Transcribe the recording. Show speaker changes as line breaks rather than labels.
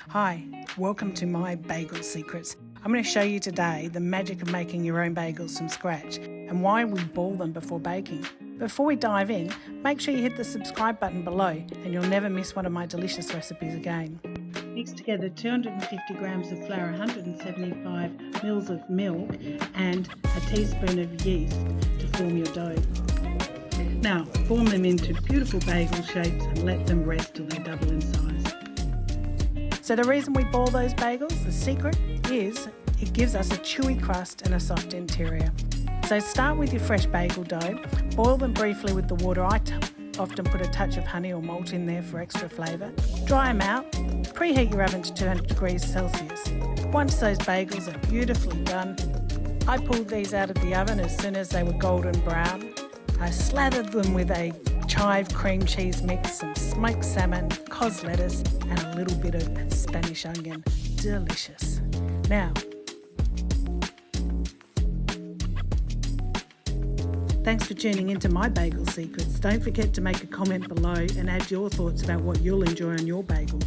Hi, welcome to my bagel secrets. I'm going to show you today the magic of making your own bagels from scratch and why we boil them before baking. Before we dive in, make sure you hit the subscribe button below and you'll never miss one of my delicious recipes again. Mix together 250 grams of flour, 175 mils of milk and a teaspoon of yeast to form your dough. Now form them into beautiful bagel shapes and let them rest till they double in size. So the reason we boil those bagels, the secret is it gives us a chewy crust and a soft interior. So start with your fresh bagel dough, boil them briefly with the water. I often put a touch of honey or malt in there for extra flavour. Dry them out, preheat your oven to 200 degrees Celsius. Once those bagels are beautifully done, I pulled these out of the oven as soon as they were golden brown. I slathered them with a chive cream cheese mix, some smoked salmon, cos lettuce and a little bit of Spanish onion. Delicious. Now, thanks for tuning into my bagel secrets. Don't forget to make a comment below and add your thoughts about what you'll enjoy on your bagel.